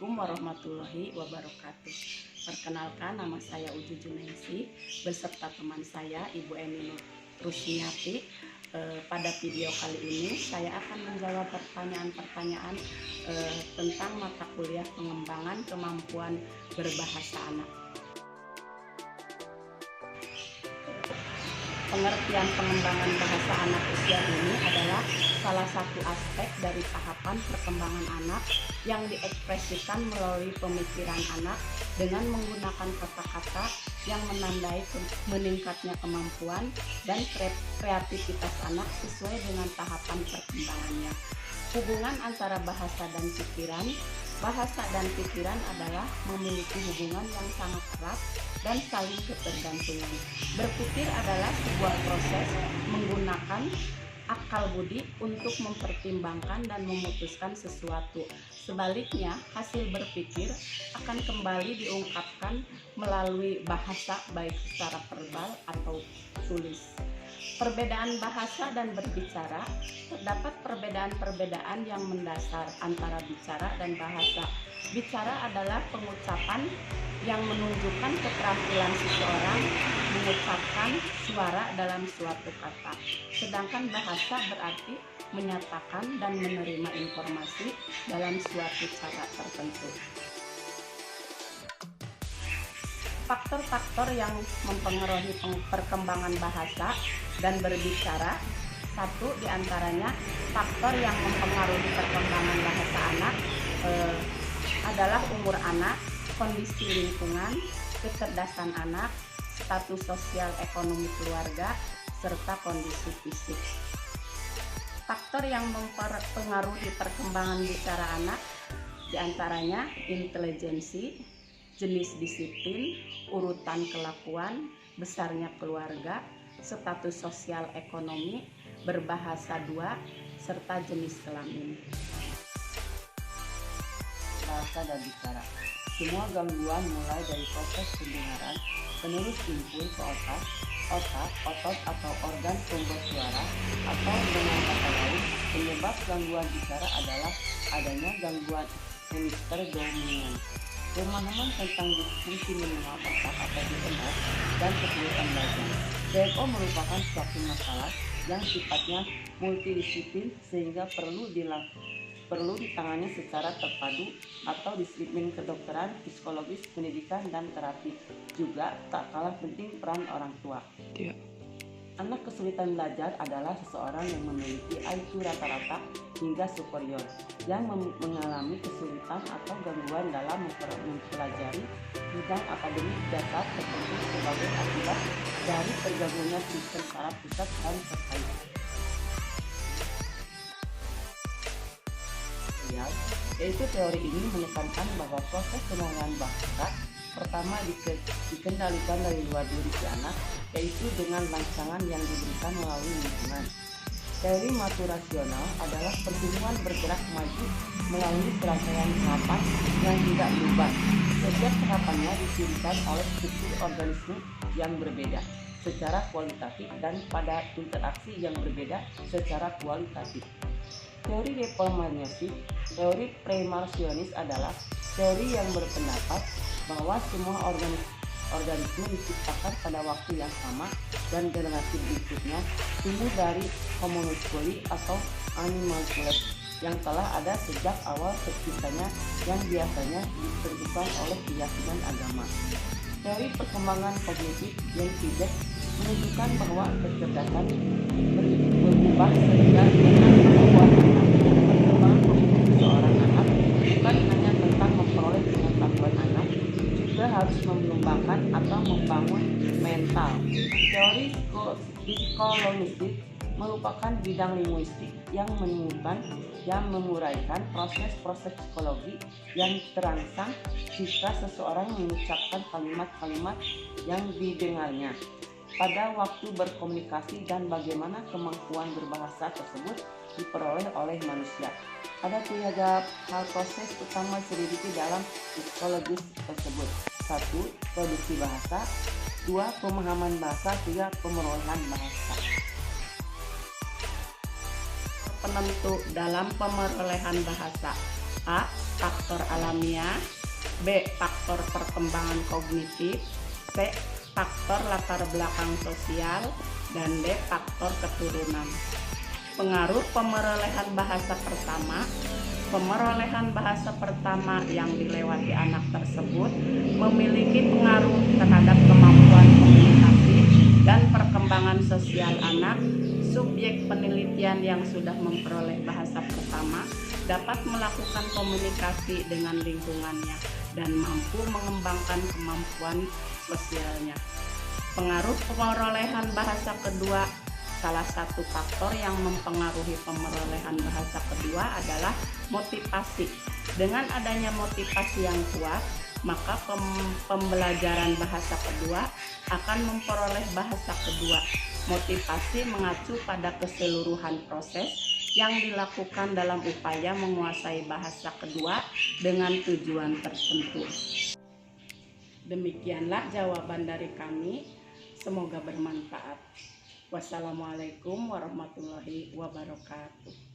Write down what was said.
Assalamualaikum warahmatullahi wabarakatuh. Perkenalkan, nama saya Uju Junensi beserta teman saya Ibu Eni Rusniati. Pada video kali ini saya akan menjawab pertanyaan-pertanyaan tentang mata kuliah pengembangan kemampuan berbahasa anak. Pengertian pengembangan bahasa anak usia dini adalah salah satu aspek dari tahapan perkembangan anak yang diekspresikan melalui pemikiran anak dengan menggunakan kata-kata yang menandai meningkatnya kemampuan dan kreativitas anak sesuai dengan tahapan perkembangannya. Hubungan antara bahasa dan pikiran. Bahasa dan pikiran adalah memiliki hubungan yang sangat erat dan saling ketergantungan. Berpikir adalah sebuah proses menggunakan akal budi untuk mempertimbangkan dan memutuskan sesuatu. Sebaliknya, hasil berpikir akan kembali diungkapkan melalui bahasa baik secara verbal atau tulis. Perbedaan bahasa dan berbicara. Terdapat perbedaan-perbedaan yang mendasar antara bicara dan bahasa. Bicara adalah pengucapan yang menunjukkan keterampilan seseorang mengucapkan suara dalam suatu kata. Sedangkan bahasa berarti menyatakan dan menerima informasi dalam suatu cara tertentu. Faktor-faktor yang mempengaruhi perkembangan bahasa dan berbicara. Satu diantaranya faktor yang mempengaruhi perkembangan bahasa anak adalah umur anak, kondisi lingkungan, kecerdasan anak, status sosial ekonomi keluarga, serta kondisi fisik. Faktor yang mempengaruhi perkembangan bicara anak diantaranya intelijensi, jenis disiplin, urutan kelakuan, besarnya keluarga, status sosial ekonomi, berbahasa dua, serta jenis kelamin. Bahasa dan bicara. Semua gangguan mulai dari proses pendengaran, penerus input ke otak, otot atau organ sumber suara, atau dengan kata lain, penyebab gangguan bicara adalah adanya gangguan hemisfer dominan. Pemahaman tentang disfungsi minimal otak atau DMS dan kesulitan belajar. DMO merupakan suatu masalah yang sifatnya multidisiplin sehingga perlu ditangani secara terpadu atau disiplin kedokteran, psikologis, pendidikan, dan terapi. Juga tak kalah penting peran orang tua. Anak kesulitan belajar adalah seseorang yang memiliki IQ rata-rata hingga superior, yang mengalami kesulitan atau gangguan dalam mempelajari bidang akademik dasar tertentu sebagai akibat dari tergabungnya sistem saraf pusat dan terkait. Yaitu teori ini menekankan bahwa proses pengembangan bahasa pertama dikendalikan dari luar diri si anak, yaitu dengan rancangan yang diberikan melalui lingkungan. Teori maturasional adalah pertumbuhan bergerak maju melalui serangkaian tahapan yang tidak berubah. Setiap tahapannya dicirikan oleh struktur organisme yang berbeda secara kualitatif dan pada interaksi yang berbeda secara kualitatif. Teori deterministik, teori premarsionis adalah teori yang berpendapat bahwa semua organisme diciptakan pada waktu yang sama dan generasi berikutnya tumbuh dari homunculus atau animalcules yang telah ada sejak awal terciptanya yang biasanya ditentukan oleh keyakinan agama. Teori perkembangan kognitif yang tidak menunjukkan bahwa kecerdasan berubah sehingga dengan kemampuan perkembangan kognitif seorang anak bukan hanya tentang memperoleh pengetahuan anak, juga harus mengembangkan atau membangun mental. Teori psikologistik merupakan bidang linguistik yang menemukan dan menguraikan proses-proses psikologi yang terangsang jika seseorang mengucapkan kalimat-kalimat yang didengarnya pada waktu berkomunikasi dan bagaimana kemampuan berbahasa tersebut diperoleh oleh manusia. Ada 3 hal proses utama selidiki dalam psikologis tersebut. 1. Produksi bahasa. 2. Pemahaman bahasa. 3. Pemerolehan bahasa. Penentu dalam pemerolehan bahasa. A. faktor alamiah, B. faktor perkembangan kognitif, C. faktor latar belakang sosial, dan D. faktor keturunan. Pengaruh pemerolehan bahasa pertama. Pemerolehan bahasa pertama yang dilewati anak tersebut memiliki pengaruh terhadap kemampuan komunikasi dan perkembangan sosial anak. Subjek penelitian yang sudah memperoleh bahasa pertama dapat melakukan komunikasi dengan lingkungannya dan mampu mengembangkan kemampuan sosialnya. Pengaruh pemerolehan bahasa kedua. Salah satu faktor yang mempengaruhi pemerolehan bahasa kedua adalah motivasi. Dengan adanya motivasi yang kuat, maka pembelajaran bahasa kedua akan memperoleh bahasa kedua. Motivasi mengacu pada keseluruhan proses yang dilakukan dalam upaya menguasai bahasa kedua dengan tujuan tertentu. Demikianlah jawaban dari kami. Semoga bermanfaat. Wassalamualaikum warahmatullahi wabarakatuh.